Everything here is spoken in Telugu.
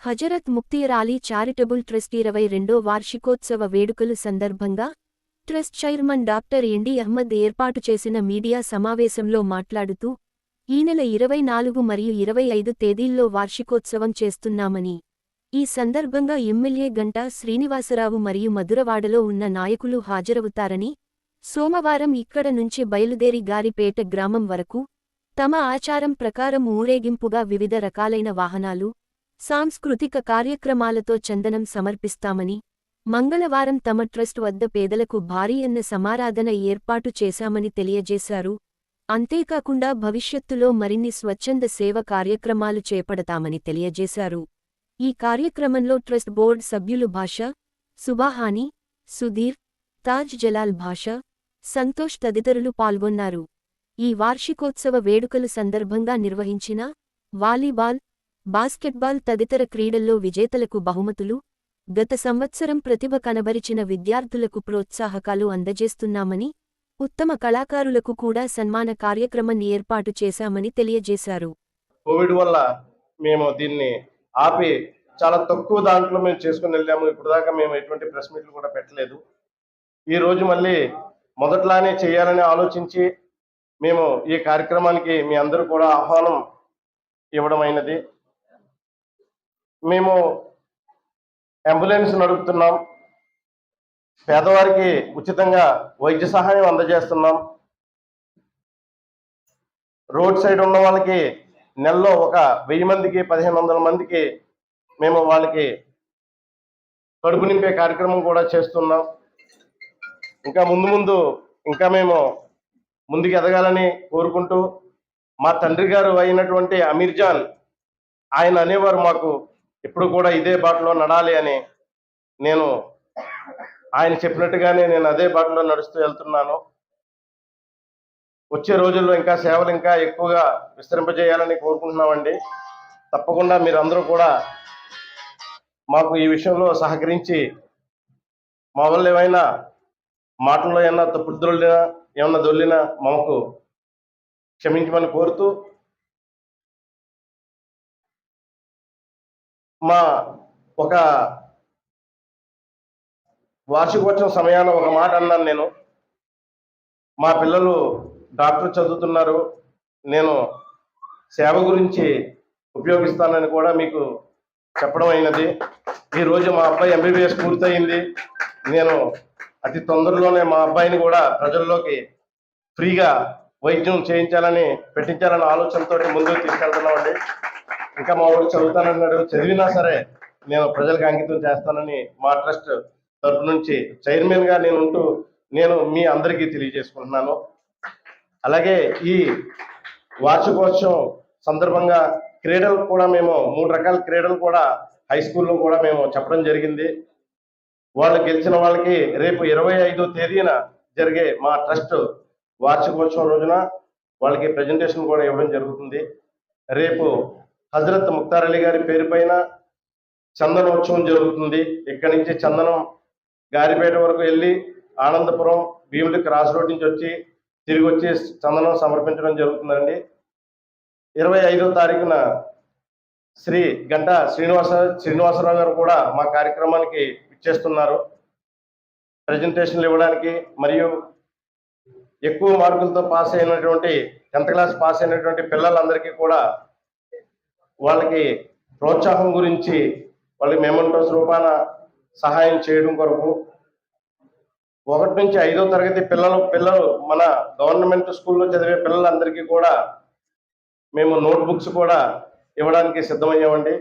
హజరత్ ముఫ్తీర్ అలీ చారిటబుల్ ట్రస్ట్ 22వ వార్షికోత్సవ వేడుకలు సందర్భంగా trust chairman doctor MD Ahmed ఏర్పాటు చేసిన మీడియా సమావేశంలో మాట్లాడుతూ ఈ నెల 24 మరియు 25 తేదీల్లో వార్షికోత్సవం చేస్తున్నామని, ఈ సందర్భంగా ఎమ్మెల్యే గంటా శ్రీనివాసరావు మరియు మధురవాడలో ఉన్న నాయకులు హాజరవుతారని, సోమవారం ఇక్కడ నుంచి బయలుదేరి గారిపేట గ్రామం వరకు తమ ఆచారం ప్రకారం ఊరేగింపుగా వివిధ రకాలైన వాహనాలు, సాంస్కృతిక కార్యక్రమాలతో చందనం సమర్పిస్తామని, మంగళవారం తమ ట్రస్ట్ వద్ద పేదలకు భారీ అన్న సమారాధన ఏర్పాటు చేశామని తెలియజేశారు. అంతేకాకుండా భవిష్యత్తులో మరిన్ని స్వచ్ఛంద సేవ కార్యక్రమాలు చేపడతామని తెలియజేశారు. ఈ కార్యక్రమంలో ట్రస్ట్ బోర్డు సభ్యులు భాషా, సుబాహాని, సుధీర్, తాజ్ జలాల్ భాషా, సంతోష్ తదితరులు పాల్గొన్నారు. ఈ వార్షికోత్సవ వేడుకలు సందర్భంగా నిర్వహించిన వాలీబాల్, బాస్కెట్బాల్ తదితర క్రీడల్లో విజేతలకు బహుమతులు, గత సంవత్సరం ప్రతిభ కనబరిచిన విద్యార్థులకు ప్రోత్సాహకాలు అందజేస్తున్నామని, ఉత్తమ కళాకారులకు కూడా సన్మాన కార్యక్రమం ఏర్పాటు చేశామని తెలియజేశారు. కోవిడ్ వల్ల మేము దీన్ని ఆపి చాలా తక్కువ దాంట్లో మేము చేసుకుని వెళ్ళాము. ఇప్పుడు దాకా మేము ఎటువంటి ప్రెస్ మీట్లు కూడా పెట్టలేదు. ఈ రోజు మళ్ళీ మొదట్లానే చేయాలని ఆలోచించి మేము ఈ కార్యక్రమానికి మీ అందరూ కూడా ఆహ్వానం ఇవ్వడం అయినది. మేము అంబులెన్స్ నడుపుతున్నాం, పేదవారికి ఉచితంగా వైద్య సహాయం అందజేస్తున్నాం. రోడ్ సైడ్ ఉన్న వాళ్ళకి నెలలో ఒక 1000 మందికి 1500 మందికి మేము వాళ్ళకి కడుపు నింపే కార్యక్రమం కూడా చేస్తున్నాం. ఇంకా ముందు ఇంకా మేము ముందుకు ఎదగాలని కోరుకుంటూ, మా తండ్రి గారు అయినటువంటి అమీర్ జాన్ ఆయన అనేవారు, మాకు ఎప్పుడు కూడా ఇదే బాటలో నడాలి అని. నేను ఆయన చెప్పినట్టుగానే నేను అదే బాటలో నడుస్తూ వెళ్తున్నాను. వచ్చే రోజుల్లో ఇంకా సేవలు ఇంకా ఎక్కువగా విస్తరింపజేయాలని కోరుకుంటున్నామండి. తప్పకుండా మీరందరూ కూడా మాకు ఈ విషయంలో సహకరించి మా వల్ల ఏమైనా మాటల్లో ఏమన్నా తప్పుడు దొల్లినా ఏమన్నా దొల్లినా మాకు క్షమించమని కోరుతూ, మా ఒక వార్షికోత్సవం సమయాన ఒక మాట అన్నాను నేను. మా పిల్లలు డాక్టర్ చదువుతున్నారు, నేను సేవ గురించి ఉపయోగిస్తానని కూడా మీకు చెప్పడం అయినది. ఈరోజు మా అబ్బాయి ఎంబీబీఎస్ పూర్తయింది. నేను అతి తొందరలోనే మా అబ్బాయిని కూడా ప్రజల్లోకి ఫ్రీగా వైద్యం చేయించాలని పెట్టించాలనే ఆలోచనతో ముందుకు తీసుకెళ్తున్నామండి. ఇంకా మా వాడు చదువుతానన్నాడు, చదివినా సరే నేను ప్రజలకు అంకితం చేస్తానని మా ట్రస్ట్ తరపు నుంచి చైర్మన్గా నేను మీ అందరికీ తెలియజేసుకుంటున్నాను. అలాగే ఈ వార్షికోత్సవం సందర్భంగా క్రీడలు కూడా మేము 3 రకాల క్రీడలు కూడా హై స్కూల్లో కూడా మేము చెప్పడం జరిగింది. వాళ్ళు గెలిచిన వాళ్ళకి రేపు 25వ తేదీన జరిగే మా ట్రస్ట్ వార్షికోత్సవం రోజున వాళ్ళకి ప్రజెంటేషన్ కూడా ఇవ్వడం జరుగుతుంది. రేపు హజరత్ ముఫ్తీర్ అలీ గారి పేరు పైన చందనోత్సవం జరుగుతుంది. ఇక్కడి నుంచి చందనం గారిపేట వరకు వెళ్ళి ఆనందపురం భీముడి క్రాస్ రోడ్ నుంచి వచ్చి తిరిగి వచ్చి చందనం సమర్పించడం జరుగుతుందండి. 25వ తారీఖున శ్రీ గంటా శ్రీనివాసరావు గారు కూడా మా కార్యక్రమానికి ఇచ్చేస్తున్నారు ప్రజెంటేషన్లు ఇవ్వడానికి. మరియు ఎక్కువ మార్కులతో పాస్ అయినటువంటి 10th క్లాస్ పాస్ అయినటువంటి పిల్లలందరికీ కూడా వాళ్ళకి ప్రోత్సాహం గురించి వాళ్ళకి మెమెంటోస్ రూపాన సహాయం చేయడం కొరకు 1 నుంచి 5వ తరగతి పిల్లలు మన గవర్నమెంట్ స్కూల్లో చదివే పిల్లలందరికీ కూడా మేము నోట్బుక్స్ కూడా ఇవ్వడానికి సిద్ధమయ్యామండి.